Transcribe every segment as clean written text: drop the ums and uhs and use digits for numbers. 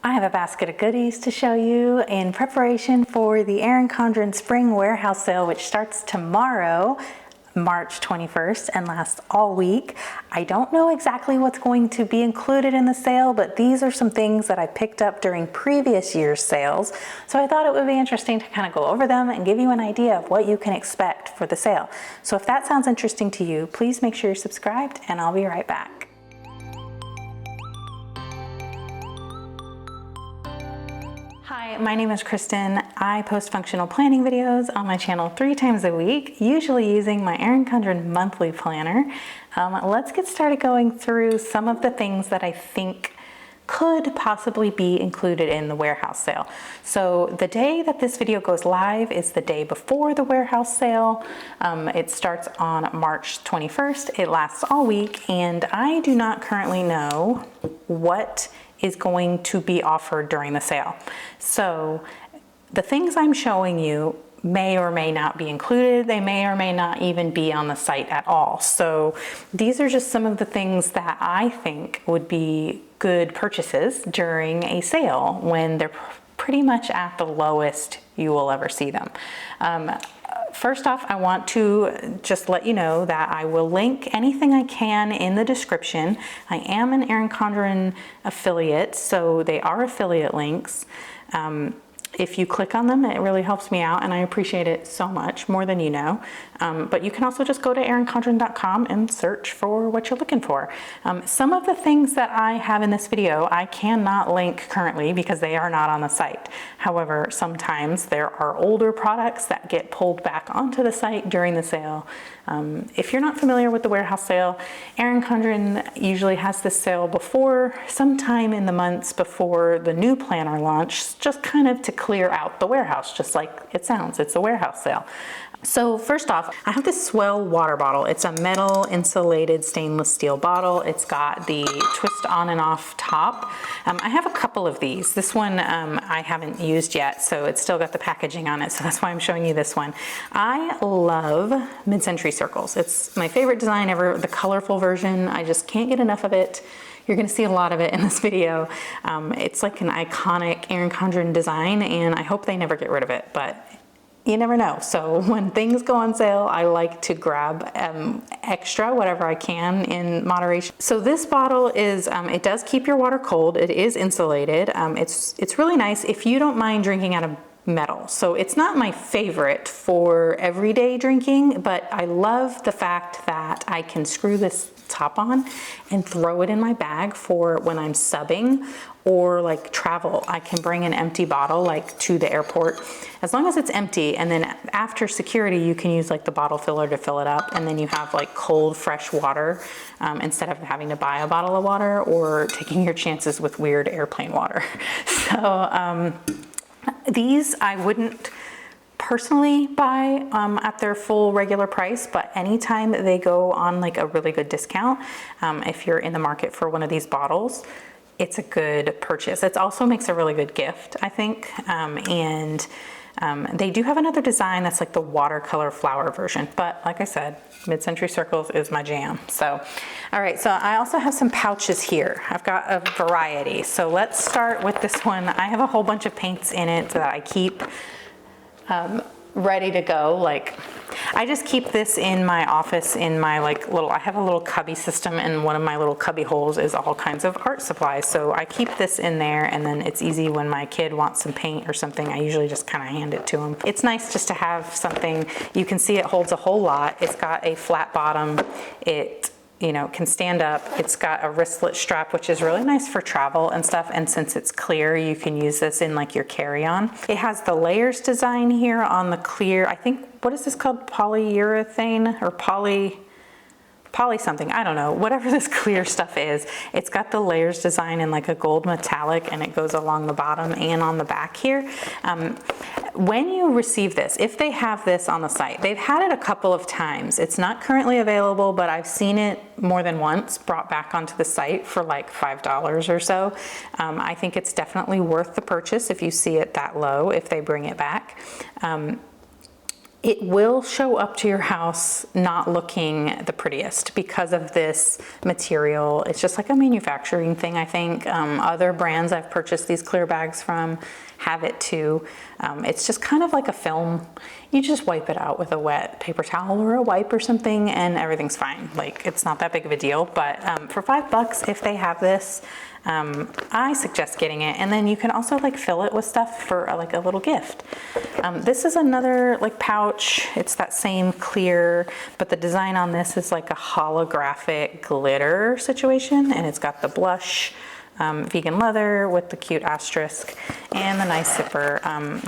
I have a basket of goodies to show you in preparation for the Erin Condren Spring Warehouse Sale, which starts tomorrow, March 21st, and lasts all week. I don't know exactly what's going to be included in the sale, but these are some things that I picked up during previous year's sales. So I thought it would be interesting to kind of go over them and give you an idea of what you can expect for the sale. So if that sounds interesting to you, please make sure you're subscribed, and I'll be right back. Hi, my name is Kristen. I post functional planning videos on my channel 3 times a week, usually using my Erin Condren monthly planner. Let's get started going through some of the things that I think could possibly be included in the warehouse sale. So the day that this video goes live is the day before the warehouse sale. It starts on March 21st. It lasts all week, and I do not currently know what is going to be offered during the sale. So the things I'm showing you may or may not be included. They may or may not even be on the site at all. So these are just some of the things that I think would be good purchases during a sale when they're pretty much at the lowest you will ever see them. First off, I want to just let you know that I will link anything I can in the description. I am an Erin Condren affiliate, so they are affiliate links. If you click on them, it really helps me out, and I appreciate it so much, more than you know. But you can also just go to erincondren.com and search for what you're looking for. Some of the things that I have in this video, I cannot link currently because they are not on the site. However, sometimes there are older products that get pulled back onto the site during the sale. If you're not familiar with the warehouse sale, Erin Condren usually has this sale before, sometime in the months before the new planner launch, just kind of to clear out the warehouse, just like it sounds. It's a warehouse sale. So first off, I have this Swell water bottle. It's a metal insulated stainless steel bottle. It's got the twist on and off top. I have a couple of these. This one I haven't used yet, so it's still got the packaging on it, so that's why I'm showing you this one. I love mid-century circles. It's my favorite design ever, the colorful version. I just can't get enough of it. You're gonna see a lot of it in this video. It's like an iconic Erin Condren design, and I hope they never get rid of it, but you never know. So when things go on sale, I like to grab extra, whatever I can in moderation. So this bottle is, it does keep your water cold. It is insulated. It's really nice if you don't mind drinking out of metal. So it's not my favorite for everyday drinking, but I love the fact that I can screw this top on and throw it in my bag for when I'm subbing or like travel. I can bring an empty bottle like to the airport as long as it's empty, and then after security you can use like the bottle filler to fill it up, and then you have like cold fresh water instead of having to buy a bottle of water or taking your chances with weird airplane water. So these I wouldn't personally buy at their full regular price, but anytime they go on like a really good discount, if you're in the market for one of these bottles, it's a good purchase. It also makes a really good gift, I think. They do have another design that's like the watercolor flower version, but like I said, mid-century circles is my jam. So, all right, so I also have some pouches here. I've got a variety. So let's start with this one. I have a whole bunch of paints in it that I keep ready to go. Like, I just keep this in my office in my like little, I have a little cubby system, and one of my little cubby holes is all kinds of art supplies. So I keep this in there, and then it's easy when my kid wants some paint or something, I usually just kind of hand it to him. It's nice just to have something. You can see it holds a whole lot. It's got a flat bottom. It, you know, can stand up. It's got a wristlet strap, which is really nice for travel and stuff. And since it's clear, you can use this in like your carry-on. It has the layers design here on the clear, I think, what is this called? Polyurethane or poly something, I don't know, whatever this clear stuff is. It's got the layers design in like a gold metallic, and it goes along the bottom and on the back here. When you receive this, if they have this on the site, they've had it a couple of times. It's not currently available, but I've seen it more than once brought back onto the site for like $5 or so. I think it's definitely worth the purchase if you see it that low, if they bring it back. it will show up to your house not looking the prettiest because of this material. It's just like a manufacturing thing, I think. Other brands I've purchased these clear bags from have it too. It's just kind of like a film. You just wipe it out with a wet paper towel or a wipe or something and everything's fine. Like, it's not that big of a deal, but for $5, if they have this, I suggest getting it. And then you can also like fill it with stuff for like a little gift. This is another like pouch. It's that same clear, but the design on this is like a holographic glitter situation, and it's got the blush vegan leather with the cute asterisk and the nice zipper.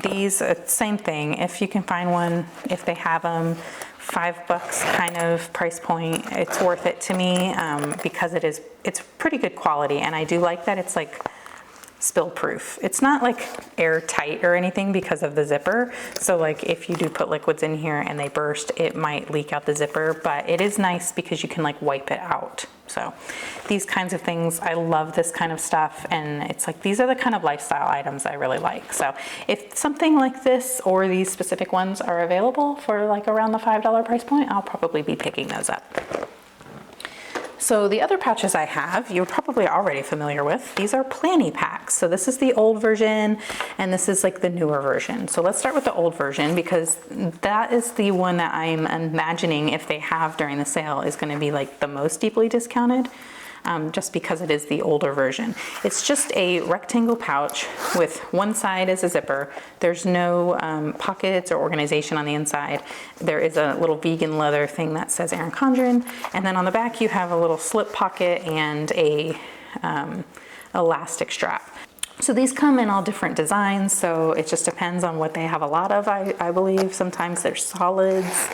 These, same thing. If you can find one, if they have them, $5 kind of price point, it's worth it to me because it's pretty good quality, and I do like that it's like spill proof. It's not like airtight or anything because of the zipper. So like if you do put liquids in here and they burst, it might leak out the zipper, but it is nice because you can like wipe it out. So these kinds of things, I love this kind of stuff, and it's like these are the kind of lifestyle items I really like. So if something like this or these specific ones are available for like around the $5 price point, I'll probably be picking those up. So the other pouches I have, you're probably already familiar with. These are Planny packs. So this is the old version and this is like the newer version. So let's start with the old version because that is the one that I'm imagining, if they have during the sale, is going to be like the most deeply discounted. Just because it is the older version. It's just a rectangle pouch with one side is a zipper. There's no pockets or organization on the inside. There is a little vegan leather thing that says Erin Condren, and then on the back you have a little slip pocket and a elastic strap. So these come in all different designs, so it just depends on what they have a lot of, I believe. Sometimes they're solids.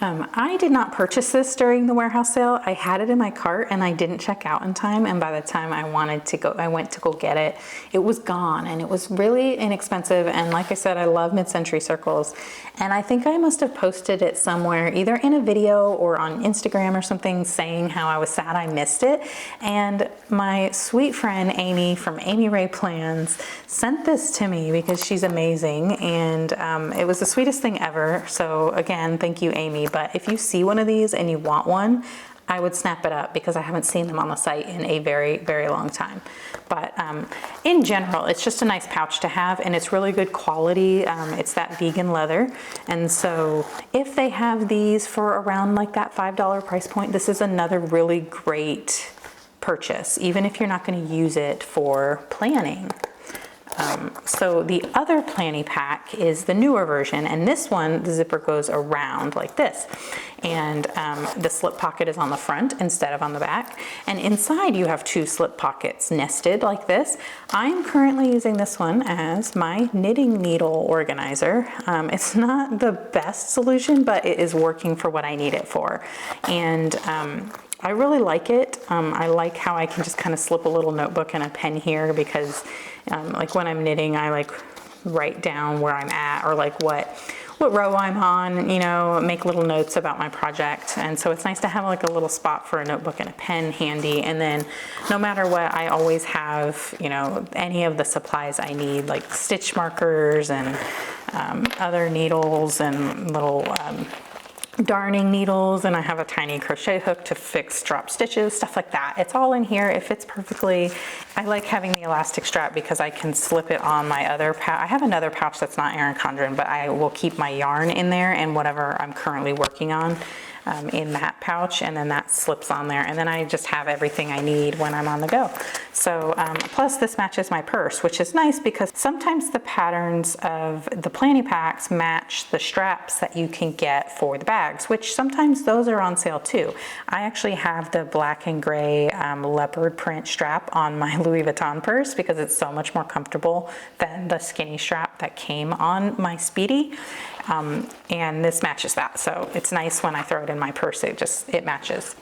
I did not purchase this during the warehouse sale. I had it in my cart and I didn't check out in time, and by the time I went to go get it, it was gone, and it was really inexpensive. And like I said, I love mid-century circles, and I think I must have posted it somewhere, either in a video or on Instagram or something, saying how I was sad I missed it. And my sweet friend Amy from Amy Ray Plans sent this to me because she's amazing, and it was the sweetest thing ever. So again, thank you, Amy. But if you see one of these and you want one, I would snap it up because I haven't seen them on the site in a very, very long time. But in general, it's just a nice pouch to have, and it's really good quality. It's that vegan leather. And so if they have these for around like that $5 price point, this is another really great purchase, even if you're not going to use it for planning. So the other Planny pack is the newer version, and this one, the zipper goes around like this, and the slip pocket is on the front instead of on the back, and inside you have two slip pockets nested like this. I'm currently using this one as my knitting needle organizer. It's not the best solution, but it is working for what I need it for, and I really like it. I like how I can just kind of slip a little notebook and a pen here because like when I'm knitting, I like write down where I'm at or like what row I'm on, you know, make little notes about my project. And so it's nice to have like a little spot for a notebook and a pen handy. And then no matter what, I always have, you know, any of the supplies I need, like stitch markers and other needles and little darning needles, and I have a tiny crochet hook to fix drop stitches, stuff like that. It's all in here. It fits perfectly. I like having the elastic strap because I can slip it on my other pouch. I have another pouch that's not Erin Condren, but I will keep my yarn in there and whatever I'm currently working on in that pouch, and then that slips on there, and then I just have everything I need when I'm on the go. So plus this matches my purse, which is nice because sometimes the patterns of the Planny packs match the straps that you can get for the bags, which sometimes those are on sale too. I actually have the black and gray leopard print strap on my Louis Vuitton purse because it's so much more comfortable than the skinny strap that came on my Speedy. And this matches that, so it's nice when I throw it in my purse, it matches.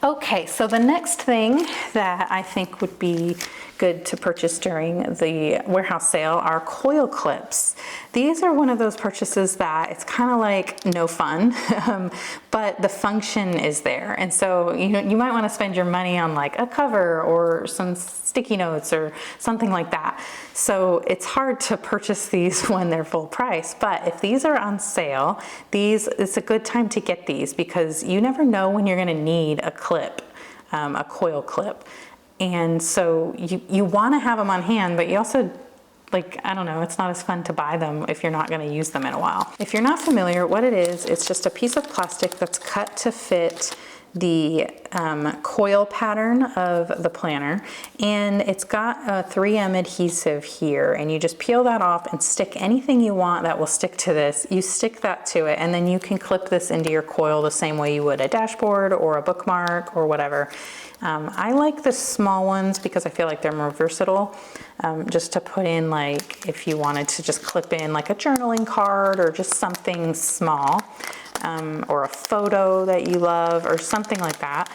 Okay, so the next thing that I think would be good to purchase during the warehouse sale are coil clips. These are one of those purchases that it's kind of like no fun, but the function is there. And so you might want to spend your money on like a cover or some sticky notes or something like that. So it's hard to purchase these when they're full price, but if these are on sale, it's a good time to get these because you never know when you're going to need a clip, a coil clip. And so you want to have them on hand, but you also, like, I don't know, it's not as fun to buy them if you're not going to use them in a while. If you're not familiar, what it is, it's just a piece of plastic that's cut to fit the coil pattern of the planner, and it's got a 3M adhesive here, and you just peel that off and stick anything you want that will stick to this. You stick that to it, and then you can clip this into your coil the same way you would a dashboard or a bookmark or whatever. I like the small ones because I feel like they're more versatile, just to put in, like, if you wanted to just clip in like a journaling card or just something small, or a photo that you love or something like that.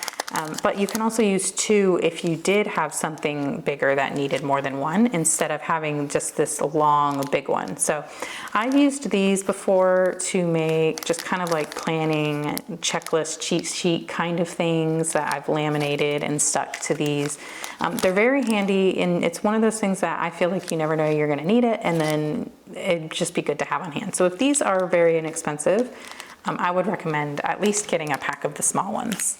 But you can also use two if you did have something bigger that needed more than one instead of having just this long big one. So I've used these before to make just kind of like planning checklist cheat sheet kind of things that I've laminated and stuck to these. They're very handy, and it's one of those things that I feel like you never know you're going to need it, and then it'd just be good to have on hand. So if these are very inexpensive, I would recommend at least getting a pack of the small ones.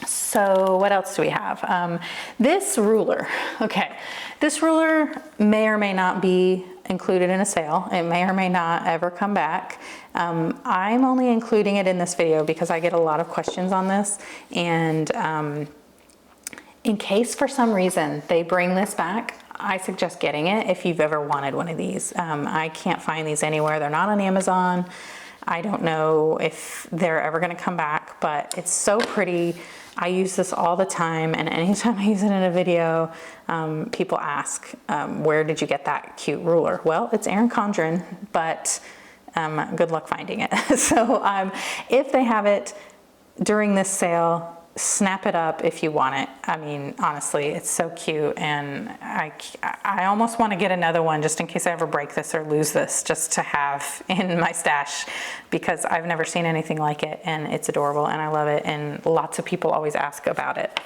So what else do we have? This ruler. Okay, this ruler may or may not be included in a sale. It may or may not ever come back. I'm only including it in this video because I get a lot of questions on this, and in case for some reason they bring this back, I suggest getting it if you've ever wanted one of these. I can't find these anywhere. They're not on Amazon. I don't know if they're ever going to come back, but it's so pretty. I use this all the time, and anytime I use it in a video, people ask, where did you get that cute ruler? Well, it's Erin Condren, but good luck finding it. So if they have it during this sale, snap it up if you want it. I mean, honestly, it's so cute, and I almost want to get another one just in case I ever break this or lose this, just to have in my stash, because I've never seen anything like it, and it's adorable, and I love it, and lots of people always ask about it.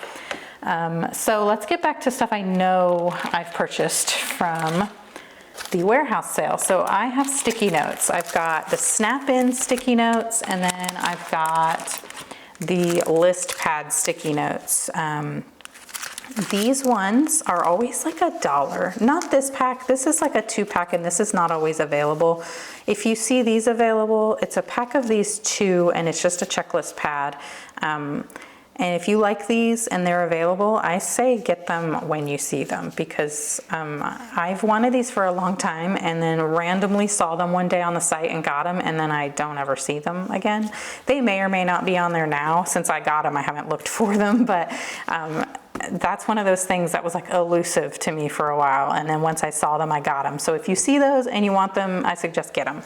So let's get back to stuff I know I've purchased from the warehouse sale. So I have sticky notes. I've got the snap-in sticky notes, and then I've got the list pad sticky notes. These ones are always like $1. Not this pack. This is like a 2-pack, and this is not always available. If you see these available, it's a pack of these 2, and it's just a checklist pad. And if you like these and they're available, I say get them when you see them, because I've wanted these for a long time and then randomly saw them one day on the site and got them, and then I don't ever see them again. They may or may not be on there now. Since I got them, I haven't looked for them, but that's one of those things that was like elusive to me for a while, and then once I saw them, I got them. So if you see those and you want them, I suggest get them.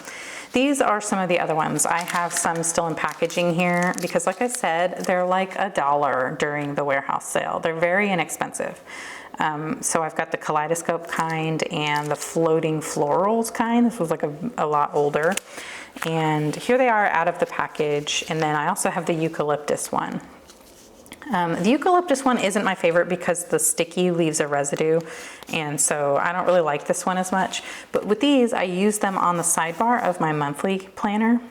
These are some of the other ones. I have some still in packaging here because, like I said, they're like $1 during the warehouse sale. They're very inexpensive. So I've got the kaleidoscope kind and the floating florals kind. This was like a lot older. And here they are out of the package. And then I also have the eucalyptus one. The eucalyptus one isn't my favorite because the sticky leaves a residue, and so I don't really like this one as much. But with these, I use them on the sidebar of my monthly planner.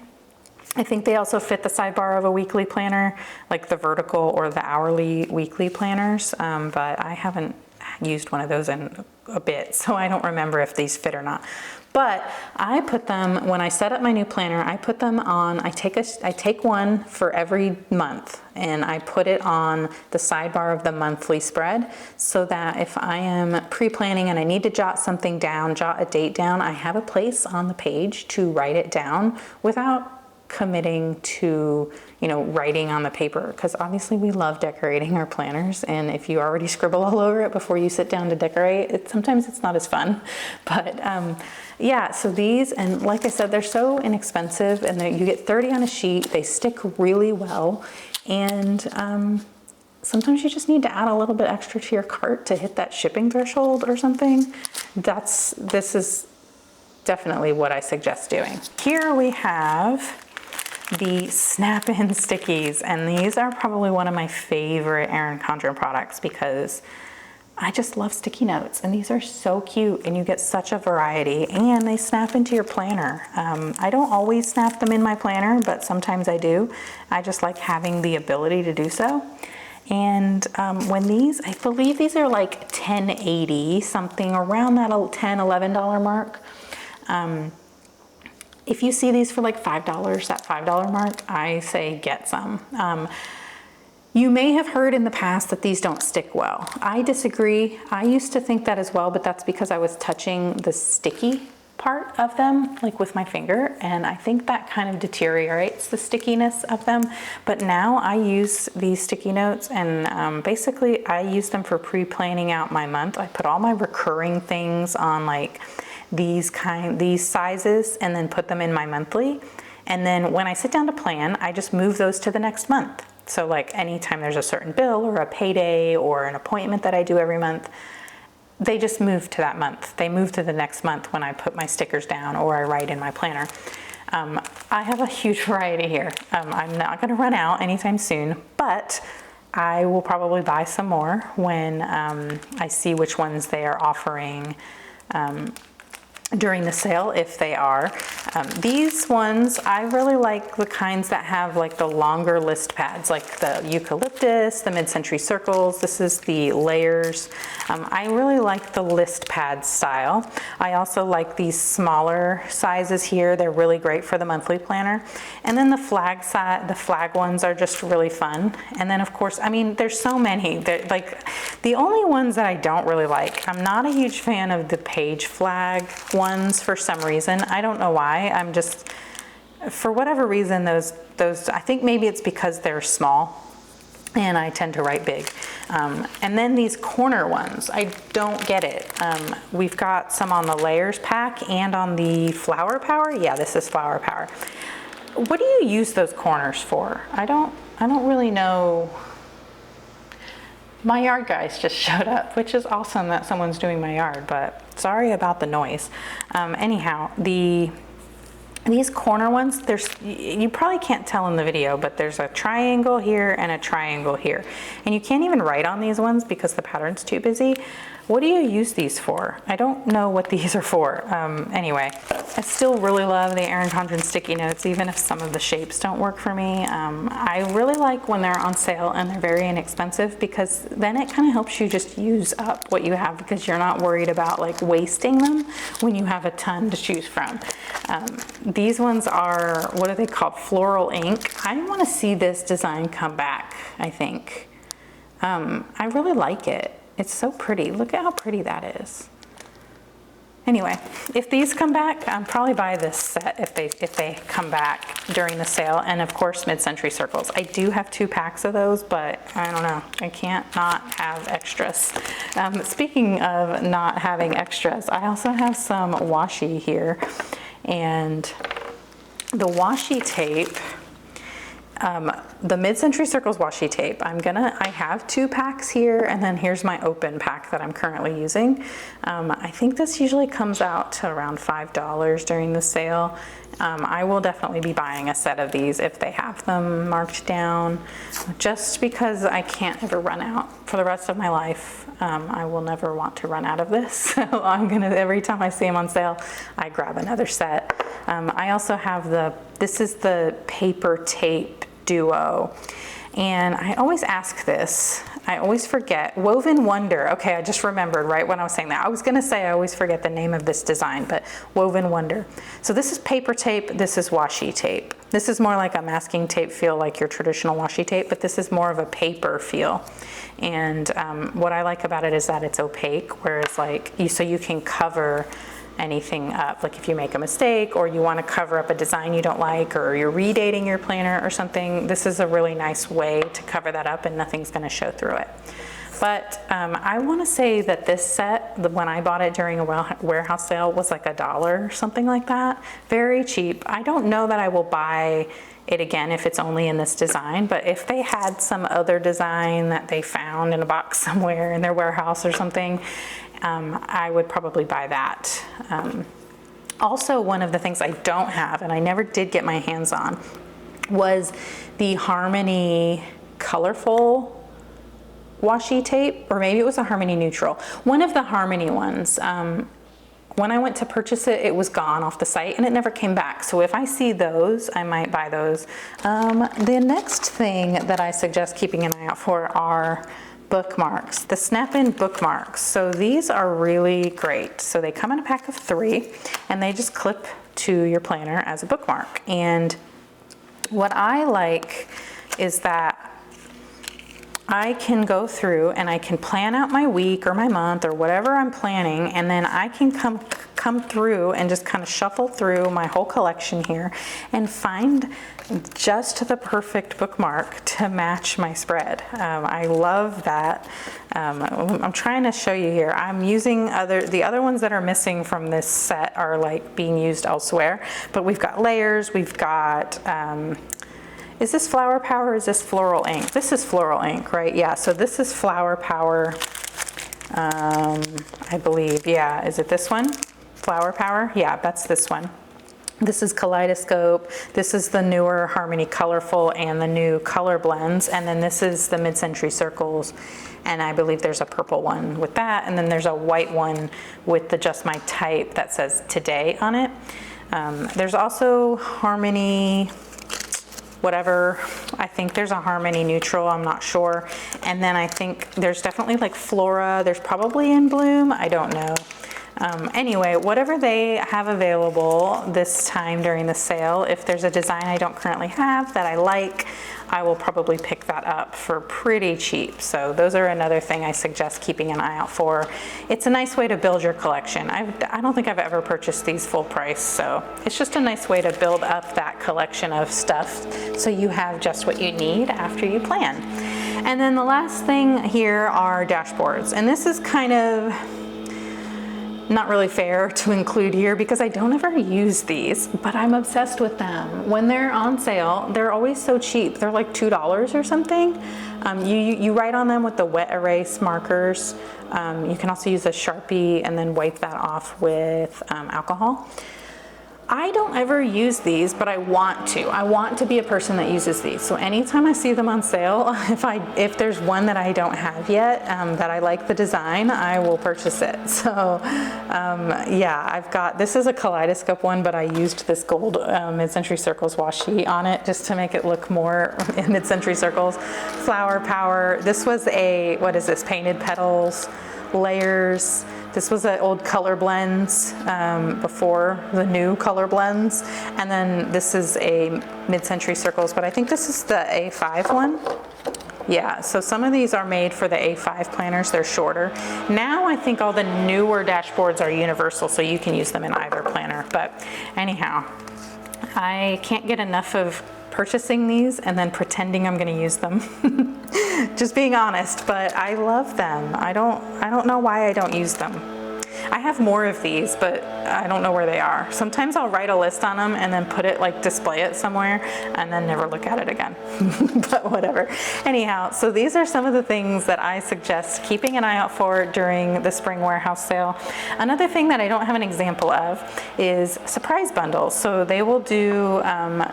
I think they also fit the sidebar of a weekly planner, like the vertical or the hourly weekly planners, but I haven't used one of those in a bit, so I don't remember if these fit or not. But I put them, when I set up my new planner, I put them on, I take one for every month, and I put it on the sidebar of the monthly spread, so that if I am pre-planning and I need to jot something down, jot a date down, I have a place on the page to write it down without committing to, writing on the paper, because obviously we love decorating our planners, and if you already scribble all over it before you sit down to decorate, sometimes it's not as fun. But yeah, so these, and like I said, they're so inexpensive, and you get 30 on a sheet. They stick really well, and sometimes you just need to add a little bit extra to your cart to hit that shipping threshold or something. This is definitely what I suggest doing. Here we have the snap-in stickies, and these are probably one of my favorite Erin Condren products because I just love sticky notes, and these are so cute, and you get such a variety, and they snap into your planner. I don't always snap them in my planner, but sometimes I do. I just like having the ability to do so. And when these, I believe these are like $10.80, something around that $10, $11 mark. If you see these for like $5, that $5 mark, I say get some. You may have heard in the past that these don't stick well. I disagree. I used to think that as well, but that's because I was touching the sticky part of them, like with my finger, and I think that kind of deteriorates the stickiness of them. But now I use these sticky notes, and basically I use them for pre-planning out my month. I put all my recurring things on like these sizes and then put them in my monthly. And then when I sit down to plan, I just move those to the next month. So like anytime there's a certain bill or a payday or an appointment that I do every month, they just move to that month. They move to the next month when I put my stickers down or I write in my planner. I have a huge variety here. I'm not gonna run out anytime soon, but I will probably buy some more when I see which ones they are offering during the sale, if they are. These ones, I really like the kinds that have like the longer list pads, like the eucalyptus, the mid-century circles. This is the layers. I really like the list pad style. I also like these smaller sizes here. They're really great for the monthly planner. And then the flag ones are just really fun. And then of course, I mean, there's so many. Like the only ones that I don't really like, I'm not a huge fan of the page flag ones for some reason. I don't know why. I'm just, for whatever reason, those I think maybe it's because they're small and I tend to write big. And then these corner ones, I don't get it. We've got some on the layers pack and on the flower power. Yeah, this is flower power. What do you use those corners for? I don't really know. My yard guys just showed up, which is awesome that someone's doing my yard, but sorry about the noise. Anyhow, these corner ones, you probably can't tell in the video, but there's a triangle here and a triangle here. And you can't even write on these ones because the pattern's too busy. What do you use these for? I don't know what these are for. Anyway, I still really love the Erin Condren sticky notes, even if some of the shapes don't work for me. I really like when they're on sale and they're very inexpensive, because then it kind of helps you just use up what you have, because you're not worried about like wasting them when you have a ton to choose from. These ones are, what are they called? Floral ink. I want to see this design come back, I think. I really like it. It's so pretty. Look at how pretty that is. Anyway, if these come back, I'll probably buy this set if they come back during the sale. And of course, mid-century circles. I do have 2 packs of those, but I don't know. I can't not have extras. Speaking of not having extras, I also have some washi here. And the washi tape, the mid-century circles washi tape, I have 2 packs here, and then here's my open pack that I'm currently using. I think this usually comes out to around $5 during the sale. I will definitely be buying a set of these if they have them marked down, just because I can't ever run out for the rest of my life. I will never want to run out of this, so every time I see them on sale, I grab another set. I also have this is the paper tape duo, and I always ask this, I always forget. Woven Wonder. Okay, I just remembered right when I was saying that. I was gonna say I always forget the name of this design, but Woven Wonder. So this is paper tape, this is washi tape. This is more like a masking tape feel, like your traditional washi tape, but this is more of a paper feel. And what I like about it is that it's opaque, whereas like, so you can cover anything up, like if you make a mistake or you want to cover up a design you don't like, or you're redating your planner or something, this is a really nice way to cover that up and nothing's going to show through it. But I want to say that this set, when I bought it during a warehouse sale, was like $1 or something like that. Very cheap. I don't know that I will buy it again if it's only in this design, but if they had some other design that they found in a box somewhere in their warehouse or something, I would probably buy that. Also, one of the things I don't have, and I never did get my hands on, was the Harmony Colorful washi tape, or maybe it was a Harmony Neutral. One of the Harmony ones. When I went to purchase it, it was gone off the site and it never came back. So if I see those, I might buy those. The next thing that I suggest keeping an eye out for are bookmarks, the snap-in bookmarks. So these are really great. So they come in a pack of 3 and they just clip to your planner as a bookmark. And what I like is that I can go through and I can plan out my week or my month or whatever I'm planning, and then I can come through and just kind of shuffle through my whole collection here and find just the perfect bookmark to match my spread. I love that. I'm trying to show you here. I'm using the other ones that are missing from this set are like being used elsewhere, but we've got layers, we've got is this Flower Power or is this Floral Ink? This is Floral Ink, right? Yeah, so this is Flower Power, I believe. Yeah, is it this one? Flower Power? Yeah, that's this one. This is Kaleidoscope. This is the newer Harmony Colorful and the new color blends. And then this is the Mid-Century Circles. And I believe there's a purple one with that. And then there's a white one with the Just My Type that says Today on it. There's also Harmony whatever. I think there's a Harmony Neutral, I'm not sure. And then I think there's definitely like Flora, there's probably In Bloom, I don't know. Anyway, whatever they have available this time during the sale, if there's a design I don't currently have that I like, I will probably pick that up for pretty cheap. So those are another thing I suggest keeping an eye out for. It's a nice way to build your collection. I don't think I've ever purchased these full price, so it's just a nice way to build up that collection of stuff so you have just what you need after you plan. And then the last thing here are dashboards. And this is kind of not really fair to include here because I don't ever use these, but I'm obsessed with them. When they're on sale, they're always so cheap. They're like $2 or something. You write on them with the wet erase markers. You can also use a Sharpie and then wipe that off with alcohol. I don't ever use these, but I want to. I want to be a person that uses these. So anytime I see them on sale, if there's one that I don't have yet, that I like the design, I will purchase it. So yeah, I've got, this is a Kaleidoscope one, but I used this gold Mid-Century Circles washi on it just to make it look more Mid-Century Circles. Flower Power, this was a, what is this, Painted Petals, Layers. This was an old color blends before the new color blends. And then this is a Mid-Century Circles, but I think this is the A5 one. Yeah, so some of these are made for the A5 planners, they're shorter. Now I think all the newer dashboards are universal, so you can use them in either planner. But anyhow, I can't get enough of purchasing these and then pretending I'm going to use them. Just being honest, but I love them. I don't know why I don't use them. I have more of these, but I don't know where they are. Sometimes I'll write a list on them and then put it, like display it somewhere and then never look at it again. But whatever. Anyhow, so these are some of the things that I suggest keeping an eye out for during the spring warehouse sale. Another thing that I don't have an example of is surprise bundles. So they will do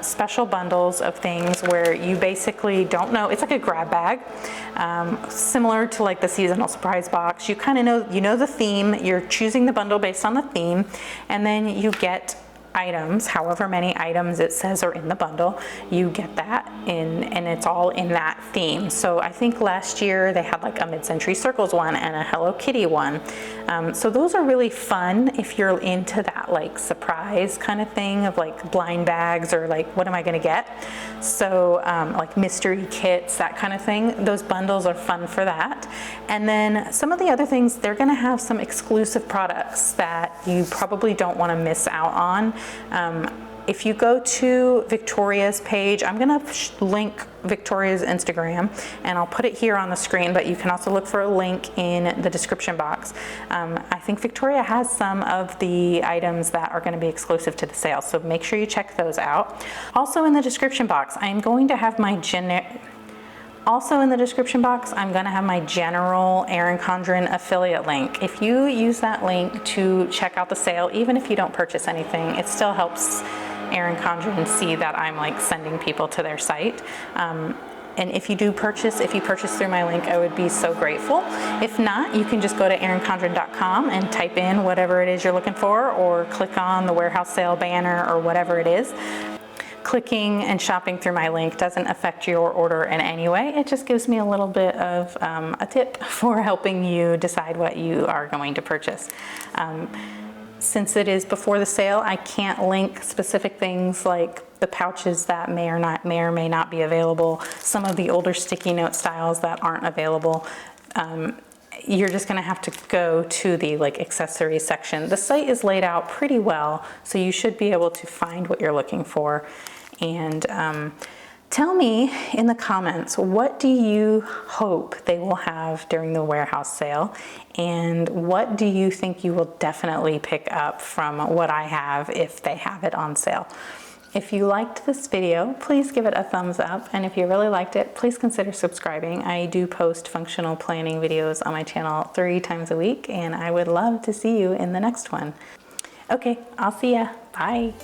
special bundles of things where you basically don't know. It's like a grab bag, similar to like the seasonal surprise box. You kind of know the theme. You're choosing the bundle based on the theme, and then you get items, however many items it says are in the bundle, you get that in, and it's all in that theme. So I think last year they had like a Mid-Century Circles one and a Hello Kitty one. So those are really fun if you're into that like surprise kind of thing of like blind bags or like what am I gonna get? So like mystery kits, that kind of thing. Those bundles are fun for that. And then some of the other things, they're gonna have some exclusive products that you probably don't wanna miss out on. If you go to Victoria's page, I'm gonna link Victoria's Instagram and I'll put it here on the screen, but you can also look for a link in the description box. I think Victoria has some of the items that are gonna be exclusive to the sale, so make sure you check those out. Also in the description box, I'm going to have my general Erin Condren affiliate link. If you use that link to check out the sale, even if you don't purchase anything, it still helps Erin Condren see that I'm like sending people to their site. And if you purchase through my link, I would be so grateful. If not, you can just go to erincondren.com and type in whatever it is you're looking for, or click on the warehouse sale banner or whatever it is. Clicking and shopping through my link doesn't affect your order in any way. It just gives me a little bit of a tip for helping you decide what you are going to purchase. Since it is before the sale, I can't link specific things like the pouches that may or may not be available, some of the older sticky note styles that aren't available. You're just gonna have to go to the accessory section. The site is laid out pretty well, so you should be able to find what you're looking for. And tell me in the comments, what do you hope they will have during the warehouse sale? And what do you think you will definitely pick up from what I have if they have it on sale? If you liked this video, please give it a thumbs up. And if you really liked it, please consider subscribing. I do post functional planning videos on my channel 3 times a week, and I would love to see you in the next one. Okay, I'll see ya. Bye.